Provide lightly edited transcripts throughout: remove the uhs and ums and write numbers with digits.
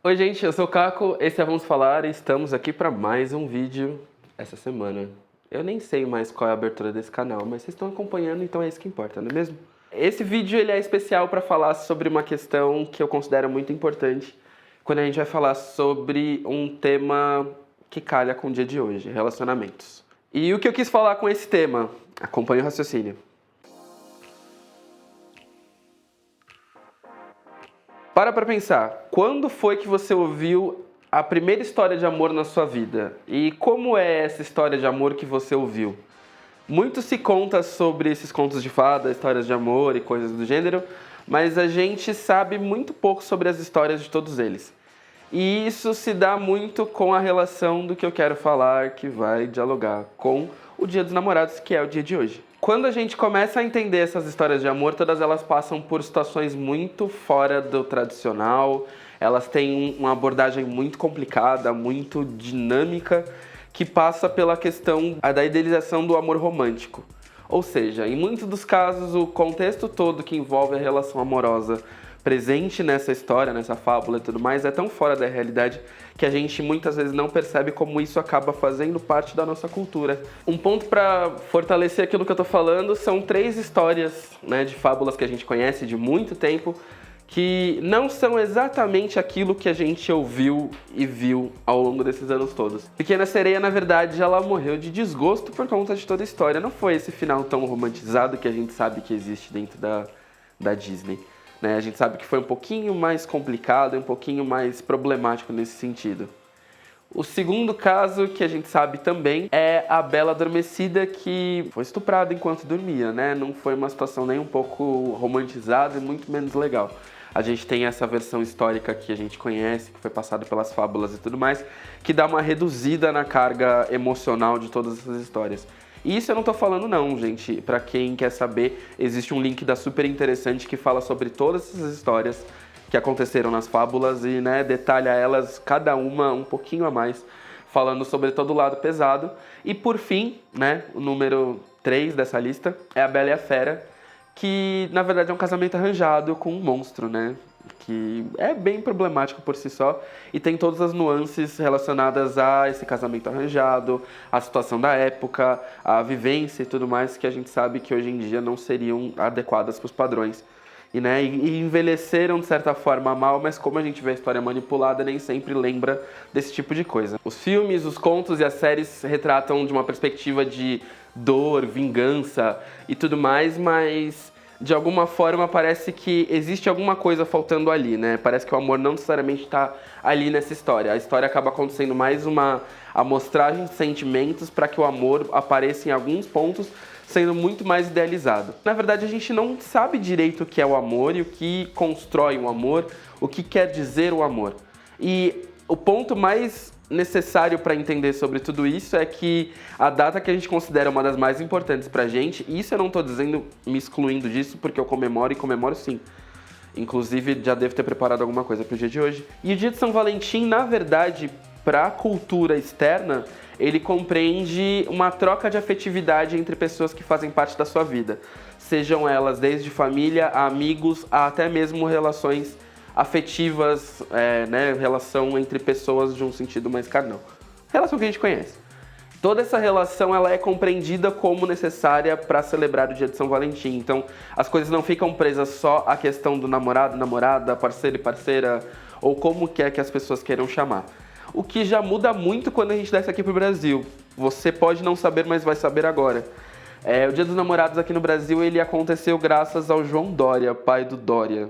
Oi gente, eu sou o Caco, esse é Vamos Falar e estamos aqui para mais um vídeo essa semana. Eu nem sei mais qual é a abertura desse canal, mas vocês estão acompanhando, então é isso que importa, não é mesmo? Esse vídeo ele é especial para falar sobre uma questão que eu considero muito importante quando a gente vai falar sobre um tema que calha com o dia de hoje, relacionamentos. E o que eu quis falar com esse tema? Acompanhe o raciocínio. Para pensar, quando foi que você ouviu a primeira história de amor na sua vida? E como é essa história de amor que você ouviu? Muito se conta sobre esses contos de fada, histórias de amor e coisas do gênero, mas a gente sabe muito pouco sobre as histórias de todos eles. E isso se dá muito com a relação do que eu quero falar, que vai dialogar com o Dia dos Namorados, que é o dia de hoje. Quando a gente começa a entender essas histórias de amor, todas elas passam por situações muito fora do tradicional, elas têm uma abordagem muito complicada, muito dinâmica, que passa pela questão da idealização do amor romântico. Ou seja, em muitos dos casos, o contexto todo que envolve a relação amorosa presente nessa história, nessa fábula e tudo mais, é tão fora da realidade que a gente muitas vezes não percebe como isso acaba fazendo parte da nossa cultura. Um ponto para fortalecer aquilo que eu tô falando são 3 histórias, né, de fábulas que a gente conhece de muito tempo, que não são exatamente aquilo que a gente ouviu e viu ao longo desses anos todos. Pequena Sereia, na verdade, ela morreu de desgosto por conta de toda a história. Não foi esse final tão romantizado que a gente sabe que existe dentro da Disney. Né? A gente sabe que foi um pouquinho mais complicado, um pouquinho mais problemático nesse sentido. O segundo caso que a gente sabe também é a Bela Adormecida, que foi estuprada enquanto dormia, né? Não foi uma situação nem um pouco romantizada e muito menos legal. A gente tem essa versão histórica que a gente conhece, que foi passada pelas fábulas e tudo mais, que dá uma reduzida na carga emocional de todas essas histórias. E isso eu não tô falando não, gente. Pra quem quer saber, existe um link da Super Interessante que fala sobre todas essas histórias que aconteceram nas fábulas e, né, detalha elas, cada uma um pouquinho a mais, falando sobre todo o lado pesado. E por fim, né, o número 3 dessa lista é a Bela e a Fera, que na verdade é um casamento arranjado com um monstro, né? Que é bem problemático por si só e tem todas as nuances relacionadas a esse casamento arranjado, a situação da época, a vivência e tudo mais que a gente sabe que hoje em dia não seriam adequadas para os padrões. E, né, e envelheceram de certa forma mal, mas como a gente vê a história manipulada, nem sempre lembra desse tipo de coisa. Os filmes, os contos e as séries retratam de uma perspectiva de dor, vingança e tudo mais, mas de alguma forma parece que existe alguma coisa faltando ali, né? Parece que o amor não necessariamente está ali nessa história. A história acaba acontecendo mais uma amostragem de sentimentos para que o amor apareça em alguns pontos, sendo muito mais idealizado. Na verdade, a gente não sabe direito o que é o amor e o que constrói o amor, o que quer dizer o amor. E o ponto mais necessário para entender sobre tudo isso é que a data que a gente considera uma das mais importantes pra gente, e isso eu não estou dizendo me excluindo disso, porque eu comemoro e comemoro sim. Inclusive, já devo ter preparado alguma coisa pro dia de hoje. E o dia de São Valentim, na verdade, para a cultura externa, ele compreende uma troca de afetividade entre pessoas que fazem parte da sua vida. Sejam elas desde família, a amigos, a até mesmo relações afetivas, né, relação entre pessoas de um sentido mais carnal. Relação que a gente conhece. Toda essa relação ela é compreendida como necessária para celebrar o dia de São Valentim. Então, as coisas não ficam presas só à questão do namorado, namorada, parceiro e parceira, ou como quer que as pessoas queiram chamar. O que já muda muito quando a gente desce aqui pro Brasil. Você pode não saber, mas vai saber agora. O Dia dos Namorados aqui no Brasil, ele aconteceu graças ao João Dória, pai do Dória.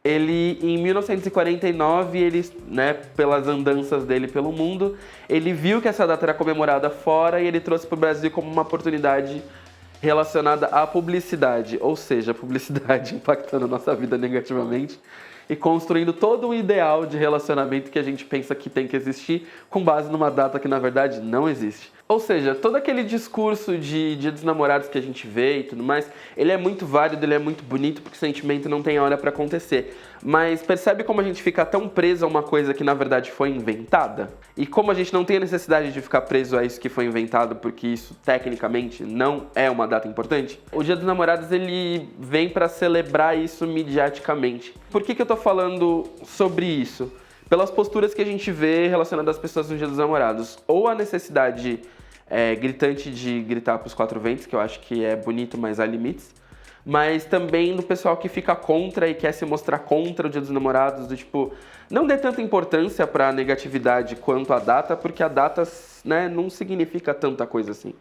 Ele, em 1949, ele, né, pelas andanças dele pelo mundo, ele viu que essa data era comemorada fora e ele trouxe para o Brasil como uma oportunidade relacionada à publicidade, ou seja, a publicidade impactando a nossa vida negativamente e construindo todo um ideal de relacionamento que a gente pensa que tem que existir com base numa data que na verdade não existe. Ou seja, todo aquele discurso de Dia dos Namorados que a gente vê e tudo mais, ele é muito válido, ele é muito bonito, porque o sentimento não tem hora pra acontecer. Mas percebe como a gente fica tão preso a uma coisa que na verdade foi inventada? E como a gente não tem a necessidade de ficar preso a isso que foi inventado, porque isso tecnicamente não é uma data importante? O Dia dos Namorados, ele vem pra celebrar isso midiaticamente. Por que eu tô falando sobre isso? Pelas posturas que a gente vê relacionadas às pessoas no Dia dos Namorados. Ou a necessidade gritante de gritar pros quatro ventos, que eu acho que é bonito, mas há limites. Mas também do pessoal que fica contra e quer se mostrar contra o Dia dos Namorados, do tipo, não dê tanta importância pra negatividade quanto a data, porque a data, né, não significa tanta coisa assim.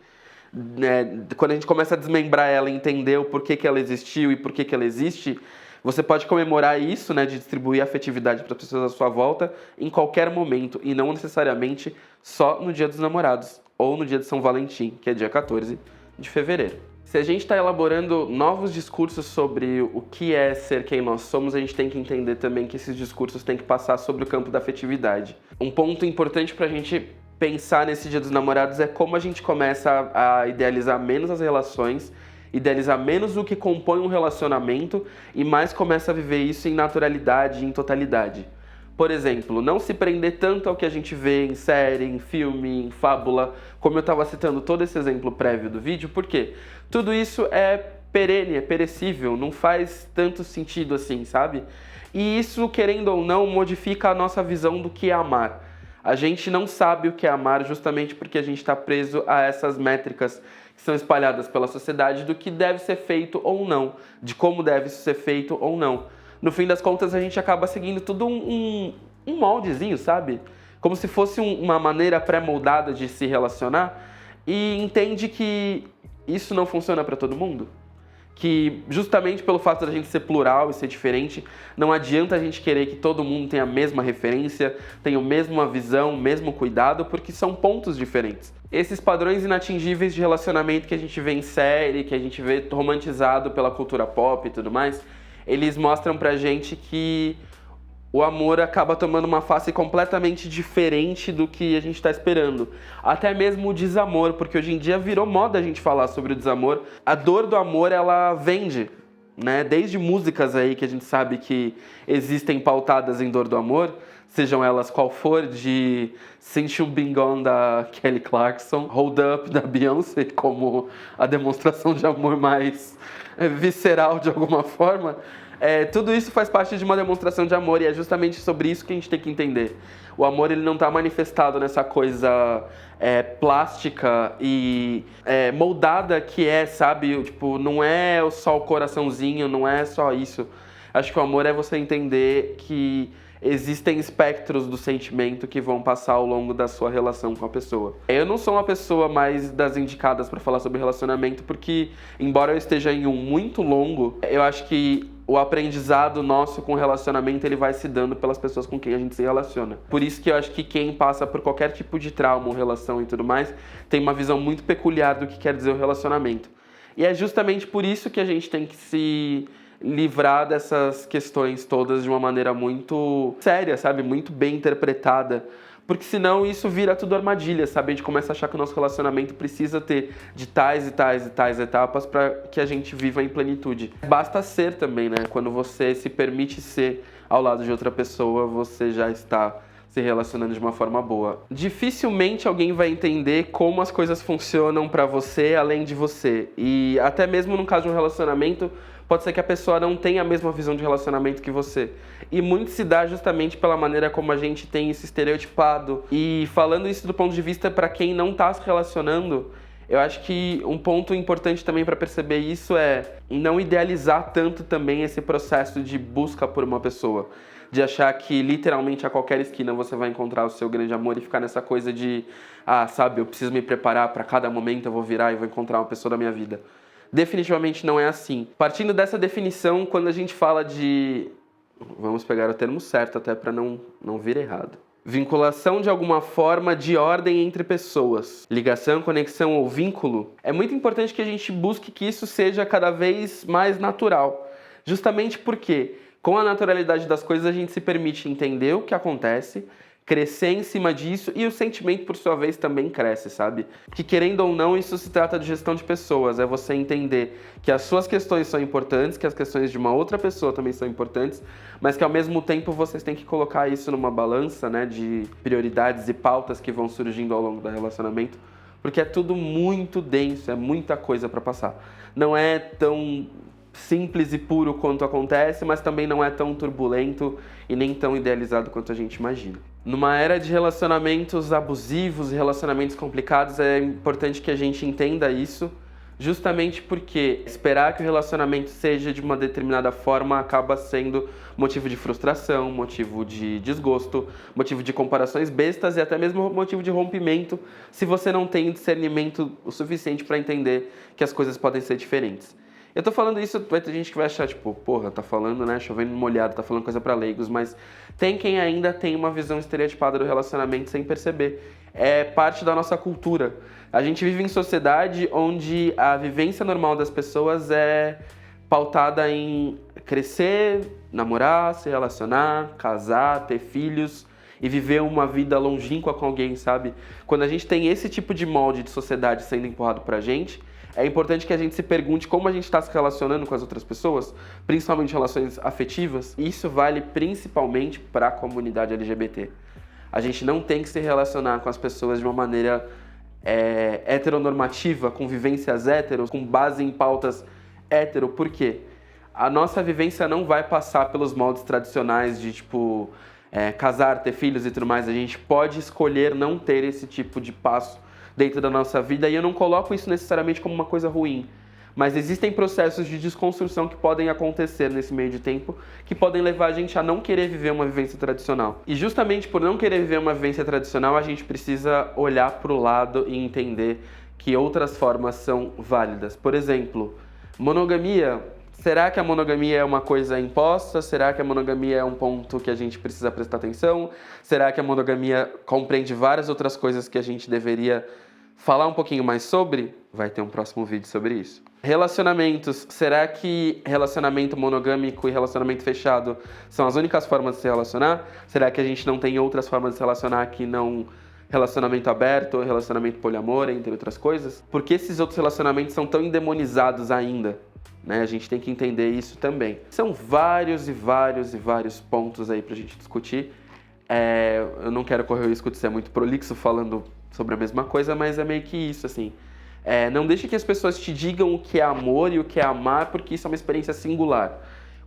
Quando a gente começa a desmembrar ela e entender o porquê que ela existiu e por que ela existe, você pode comemorar isso, né, de distribuir afetividade para as pessoas à sua volta em qualquer momento e não necessariamente só no Dia dos Namorados ou no dia de São Valentim, que é dia 14 de fevereiro. Se a gente está elaborando novos discursos sobre o que é ser quem nós somos, a gente tem que entender também que esses discursos têm que passar sobre o campo da afetividade. Um ponto importante para a gente pensar nesse Dia dos Namorados é como a gente começa a idealizar menos as relações, idealizar menos o que compõe um relacionamento e mais começa a viver isso em naturalidade e em totalidade. Por exemplo, não se prender tanto ao que a gente vê em série, em filme, em fábula, como eu estava citando todo esse exemplo prévio do vídeo, porque tudo isso é perene, é perecível, não faz tanto sentido assim, sabe? E isso, querendo ou não, modifica a nossa visão do que é amar. A gente não sabe o que é amar justamente porque a gente está preso a essas métricas que são espalhadas pela sociedade do que deve ser feito ou não, de como deve ser feito ou não. No fim das contas, a gente acaba seguindo tudo um moldezinho, sabe? Como se fosse uma maneira pré-moldada de se relacionar e entende que isso não funciona para todo mundo. Que justamente pelo fato da gente ser plural e ser diferente, não adianta a gente querer que todo mundo tenha a mesma referência, tenha a mesma visão, o mesmo cuidado, porque são pontos diferentes. Esses padrões inatingíveis de relacionamento que a gente vê em série, que a gente vê romantizado pela cultura pop e tudo mais, eles mostram pra gente que o amor acaba tomando uma face completamente diferente do que a gente está esperando. Até mesmo o desamor, porque hoje em dia virou moda a gente falar sobre o desamor. A dor do amor, ela vende, né? Desde músicas aí que a gente sabe que existem pautadas em dor do amor, sejam elas qual for, de Since You Been Gone da Kelly Clarkson, Hold Up da Beyoncé, como a demonstração de amor mais visceral de alguma forma. Tudo isso faz parte de uma demonstração de amor e é justamente sobre isso que a gente tem que entender. O amor, ele não está manifestado nessa coisa plástica e moldada que sabe? Tipo, não é só o coraçãozinho, não é só isso. Acho que o amor é você entender que existem espectros do sentimento que vão passar ao longo da sua relação com a pessoa. Eu não sou uma pessoa mais das indicadas para falar sobre relacionamento, porque, embora eu esteja em um muito longo, eu acho que o aprendizado nosso com relacionamento, ele vai se dando pelas pessoas com quem a gente se relaciona. Por isso que eu acho que quem passa por qualquer tipo de trauma ou relação e tudo mais, tem uma visão muito peculiar do que quer dizer o relacionamento. E é justamente por isso que a gente tem que se livrar dessas questões todas de uma maneira muito séria, sabe? Muito bem interpretada. Porque senão isso vira tudo armadilha, sabe? A gente começa a achar que o nosso relacionamento precisa ter de tais e tais e tais etapas para que a gente viva em plenitude. Basta ser também, né? Quando você se permite ser ao lado de outra pessoa, você já está se relacionando de uma forma boa. Dificilmente alguém vai entender como as coisas funcionam para você além de você. E até mesmo no caso de um relacionamento, pode ser que a pessoa não tenha a mesma visão de relacionamento que você. E muito se dá justamente pela maneira como a gente tem isso estereotipado. E falando isso do ponto de vista para quem não está se relacionando, eu acho que um ponto importante também para perceber isso é não idealizar tanto também esse processo de busca por uma pessoa. De achar que literalmente a qualquer esquina você vai encontrar o seu grande amor e ficar nessa coisa de, sabe, eu preciso me preparar para cada momento eu vou virar e vou encontrar uma pessoa da minha vida. Definitivamente não é assim. Partindo dessa definição, quando a gente fala de... Vamos pegar o termo certo até para não vir errado. Vinculação de alguma forma de ordem entre pessoas. Ligação, conexão ou vínculo. É muito importante que a gente busque que isso seja cada vez mais natural. Justamente porque, com a naturalidade das coisas, a gente se permite entender o que acontece, crescer em cima disso e o sentimento, por sua vez, também cresce, sabe? Que querendo ou não, isso se trata de gestão de pessoas, é você entender que as suas questões são importantes, que as questões de uma outra pessoa também são importantes, mas que ao mesmo tempo vocês têm que colocar isso numa balança, né, de prioridades e pautas que vão surgindo ao longo do relacionamento, porque é tudo muito denso, é muita coisa para passar. Não é tão simples e puro quanto acontece, mas também não é tão turbulento e nem tão idealizado quanto a gente imagina. Numa era de relacionamentos abusivos e relacionamentos complicados, é importante que a gente entenda isso, justamente porque esperar que o relacionamento seja de uma determinada forma acaba sendo motivo de frustração, motivo de desgosto, motivo de comparações bestas e até mesmo motivo de rompimento, se você não tem discernimento o suficiente para entender que as coisas podem ser diferentes. Eu tô falando isso, vai ter gente que vai achar, tipo, porra, tá falando, né, chovendo molhado, tá falando coisa pra leigos, mas tem quem ainda tem uma visão estereotipada do relacionamento sem perceber. É parte da nossa cultura. A gente vive em sociedade onde a vivência normal das pessoas é pautada em crescer, namorar, se relacionar, casar, ter filhos e viver uma vida longínqua com alguém, sabe? Quando a gente tem esse tipo de molde de sociedade sendo empurrado pra gente, é importante que a gente se pergunte como a gente está se relacionando com as outras pessoas, principalmente relações afetivas. Isso vale principalmente para a comunidade LGBT. A gente não tem que se relacionar com as pessoas de uma maneira heteronormativa, com vivências héteros, com base em pautas hétero. Por quê? A nossa vivência não vai passar pelos moldes tradicionais de, tipo, casar, ter filhos e tudo mais. A gente pode escolher não ter esse tipo de passo dentro da nossa vida, e eu não coloco isso necessariamente como uma coisa ruim, mas existem processos de desconstrução que podem acontecer nesse meio de tempo, que podem levar a gente a não querer viver uma vivência tradicional. E justamente por não querer viver uma vivência tradicional, a gente precisa olhar para o lado e entender que outras formas são válidas. Por exemplo, monogamia. Será que a monogamia é uma coisa imposta? Será que a monogamia é um ponto que a gente precisa prestar atenção? Será que a monogamia compreende várias outras coisas que a gente deveria falar um pouquinho mais sobre? Vai ter um próximo vídeo sobre isso. Relacionamentos. Será que relacionamento monogâmico e relacionamento fechado são as únicas formas de se relacionar? Será que a gente não tem outras formas de se relacionar que não relacionamento aberto ou relacionamento poliamor, entre outras coisas? Por que esses outros relacionamentos são tão endemonizados ainda? Né? A gente tem que entender isso também. São vários pontos aí pra gente discutir. Eu não quero correr o risco de ser muito prolixo falando sobre a mesma coisa, mas é meio que isso, assim. Não deixe que as pessoas te digam o que é amor e o que é amar, porque isso é uma experiência singular.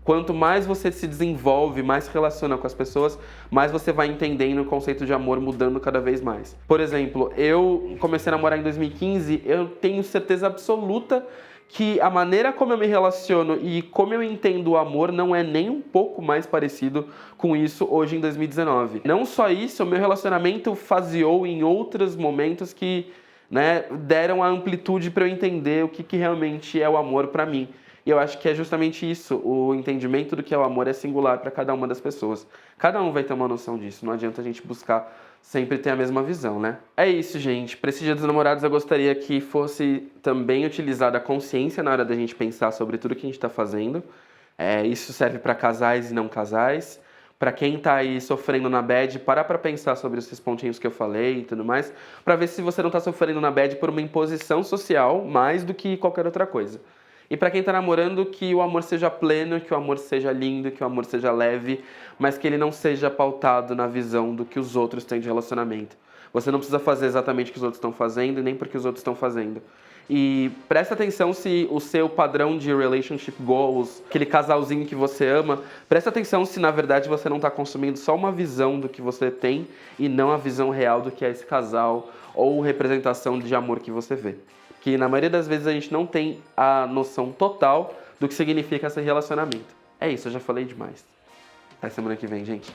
Quanto mais você se desenvolve, mais se relaciona com as pessoas, mais você vai entendendo o conceito de amor mudando cada vez mais. Por exemplo, eu comecei a namorar em 2015, eu tenho certeza absoluta que a maneira como eu me relaciono e como eu entendo o amor não é nem um pouco mais parecido com isso hoje em 2019. Não só isso, o meu relacionamento faseou em outros momentos que, né, deram a amplitude para eu entender o que realmente é o amor para mim. E eu acho que é justamente isso, o entendimento do que é o amor é singular para cada uma das pessoas. Cada um vai ter uma noção disso, não adianta a gente buscar sempre ter a mesma visão, né? É isso, gente. Para esse Dia dos Namorados eu gostaria que fosse também utilizada a consciência na hora da gente pensar sobre tudo que a gente está fazendo. Isso serve para casais e não casais. Para quem tá aí sofrendo na bad, parar para pensar sobre esses pontinhos que eu falei e tudo mais, para ver se você não tá sofrendo na bad por uma imposição social mais do que qualquer outra coisa. E para quem tá namorando, que o amor seja pleno, que o amor seja lindo, que o amor seja leve, mas que ele não seja pautado na visão do que os outros têm de relacionamento. Você não precisa fazer exatamente o que os outros estão fazendo, nem porque os outros estão fazendo. E presta atenção se o seu padrão de relationship goals, aquele casalzinho que você ama, presta atenção se na verdade você não está consumindo só uma visão do que você tem e não a visão real do que é esse casal ou representação de amor que você vê. Que na maioria das vezes a gente não tem a noção total do que significa esse relacionamento. É isso, eu já falei demais. Até semana que vem, gente.